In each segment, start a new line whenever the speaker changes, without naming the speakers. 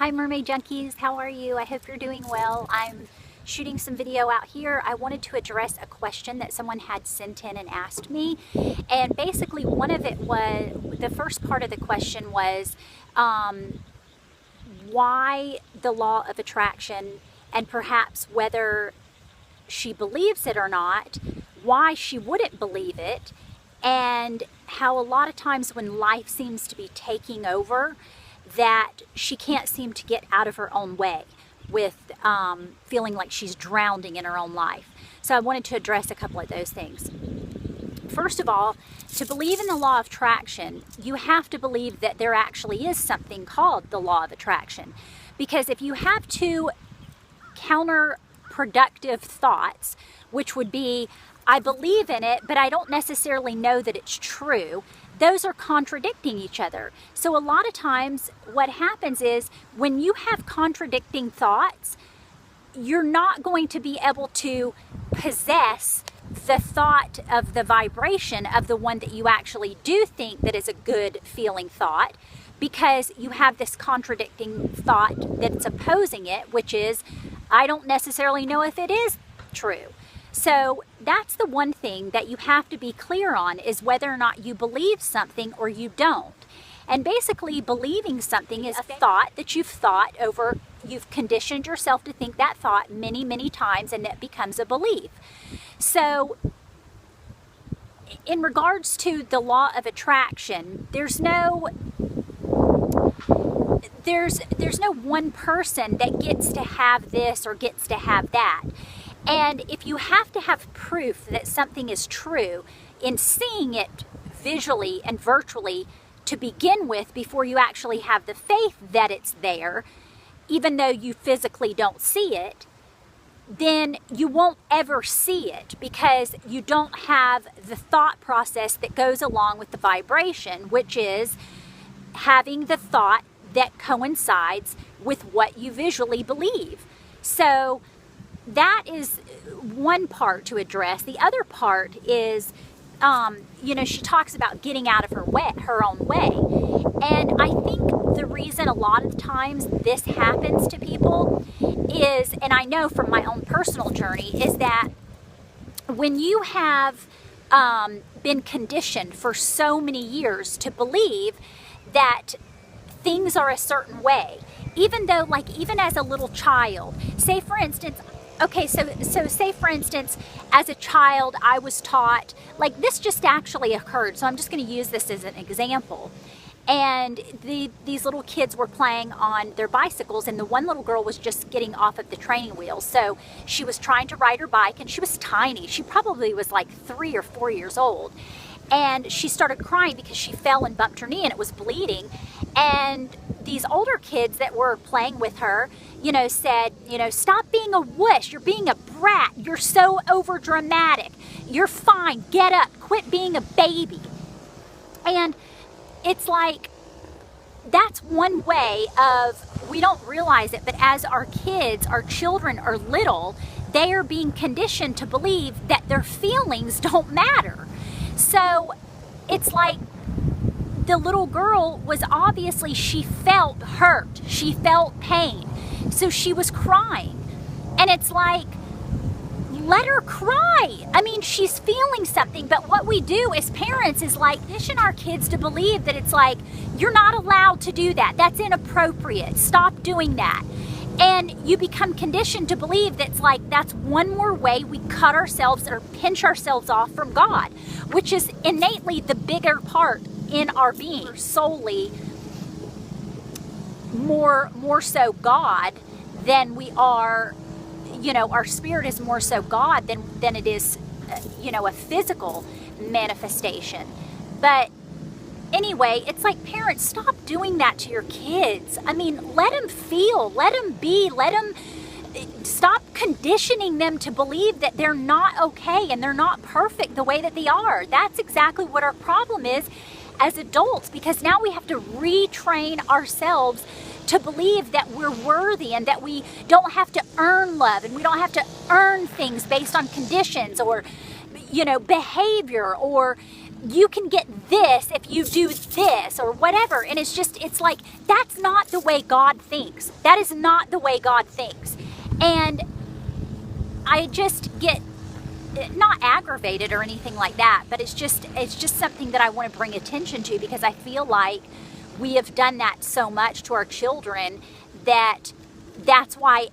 Hi Mermaid Junkies, how are you? I hope you're doing well. I'm shooting some video out here. I wanted to address a question that someone had sent in and asked me. And basically one of it was, the first part of the question was why the law of attraction, and perhaps whether she believes it or not, why she wouldn't believe it, and how a lot of times when life seems to be taking over, that she can't seem to get out of her own way with feeling like she's drowning in her own life. So I wanted to address a couple of those things. First of all, to believe in the law of attraction, you have to believe that there actually is something called the law of attraction. Because if you have two counterproductive thoughts, which would be, I believe in it, but I don't necessarily know that it's true, those are contradicting each other. So a lot of times what happens is when you have contradicting thoughts, you're not going to be able to possess the thought of the vibration of the one that you actually do think that is a good feeling thought, because you have this contradicting thought that's opposing it, which is, I don't necessarily know if it is true. So that's the one thing that you have to be clear on, is whether or not you believe something or you don't. And basically believing something is a thought that you've thought over, you've conditioned yourself to think that thought many, many times, and it becomes a belief. So in regards to the law of attraction, there's no one person that gets to have this or gets to have that. And if you have to have proof that something is true in seeing it visually and virtually to begin with, before you actually have the faith that it's there, even though you physically don't see it, then you won't ever see it, because you don't have the thought process that goes along with the vibration, which is having the thought that coincides with what you visually believe. So that is one part to address. The other part is, she talks about getting out of her own way. And I think the reason a lot of times this happens to people is, and I know from my own personal journey, is that when you have been conditioned for so many years to believe that things are a certain way, even though, like, even as a little child, say for instance, okay, so say for instance, as a child, I was taught, like, this just actually occurred, so I'm just going to use this as an example. And these little kids were playing on their bicycles, and the one little girl was just getting off of the training wheels. So she was trying to ride her bike, and she was tiny. She probably was like 3 or 4 years old. And she started crying because she fell and bumped her knee, and it was bleeding. And these older kids that were playing with her, said, stop being a wuss, you're being a brat, you're so over dramatic, you're fine, get up, quit being a baby. And it's like, that's one way of, we don't realize it, but as our children are little, they are being conditioned to believe that their feelings don't matter. So it's like, the little girl was obviously, she felt hurt, she felt pain, so she was crying. And it's like, let her cry. I mean, she's feeling something, but what we do as parents is like condition our kids to believe that it's like, you're not allowed to do that, that's inappropriate, stop doing that. And you become conditioned to believe that's like, that's one more way we cut ourselves or pinch ourselves off from God, which is innately the bigger part in our being. We're solely more so God than we are, our spirit is more so God than it is, a physical manifestation. But anyway, it's like, parents, stop doing that to your kids. I mean, let them feel, let them be, stop conditioning them to believe that they're not okay and they're not perfect the way that they are. That's exactly what our problem is as adults, because now we have to retrain ourselves to believe that we're worthy and that we don't have to earn love and we don't have to earn things based on conditions or, behavior or you can get this if you do this or whatever. And it's like, that's not the way God thinks. That is not the way God thinks. And I just get not aggravated or anything like that, but it's just something that I want to bring attention to, because I feel like we have done that so much to our children that's why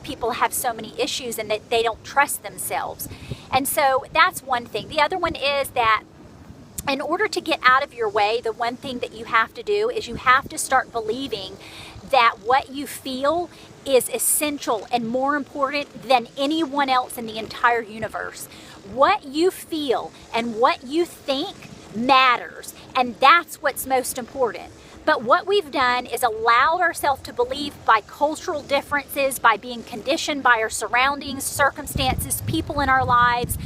people have so many issues, and that they don't trust themselves. And so that's one thing. The other one is that in order to get out of your way, the one thing that you have to do is you have to start believing that what you feel is essential and more important than anyone else in the entire universe. What you feel and what you think matters, and that's what's most important. But what we've done is allowed ourselves to believe, by cultural differences, by being conditioned by our surroundings, circumstances, people in our lives,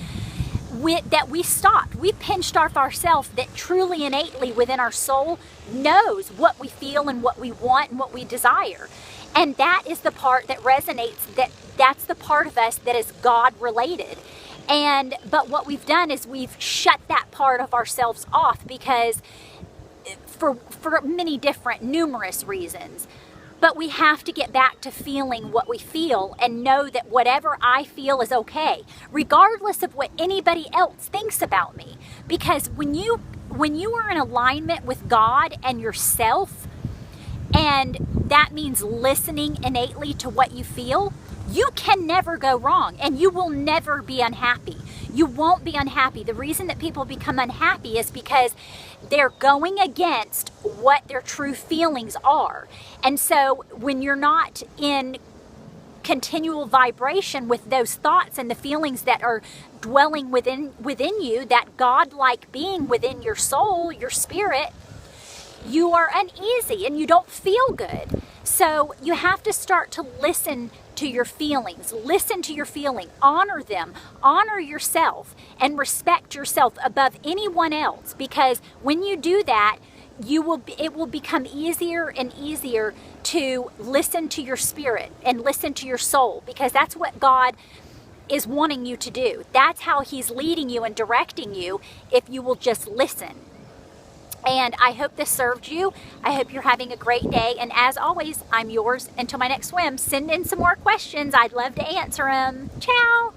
that we stopped. We pinched off ourselves that truly innately within our soul knows what we feel and what we want and what we desire. And that is the part that resonates, that's the part of us that is God related. But what we've done is we've shut that part of ourselves off, because for many different, numerous reasons. But we have to get back to feeling what we feel, and know that whatever I feel is okay, regardless of what anybody else thinks about me. Because when you are in alignment with God and yourself, and that means listening innately to what you feel, you can never go wrong, and you will never be unhappy. You won't be unhappy. The reason that people become unhappy is because they're going against what their true feelings are. And so when you're not in continual vibration with those thoughts and the feelings that are dwelling within you, that God-like being within your soul, your spirit, you are uneasy and you don't feel good. So you have to start to listen to your feelings. Listen to your feeling. Honor them. Honor yourself and respect yourself above anyone else, because when you do that, it will become easier and easier to listen to your spirit and listen to your soul, because that's what God is wanting you to do. That's how He's leading you and directing you, if you will just listen. And I hope this served you. I hope you're having a great day. And as always, I'm yours until my next swim. Send in some more questions. I'd love to answer them. Ciao.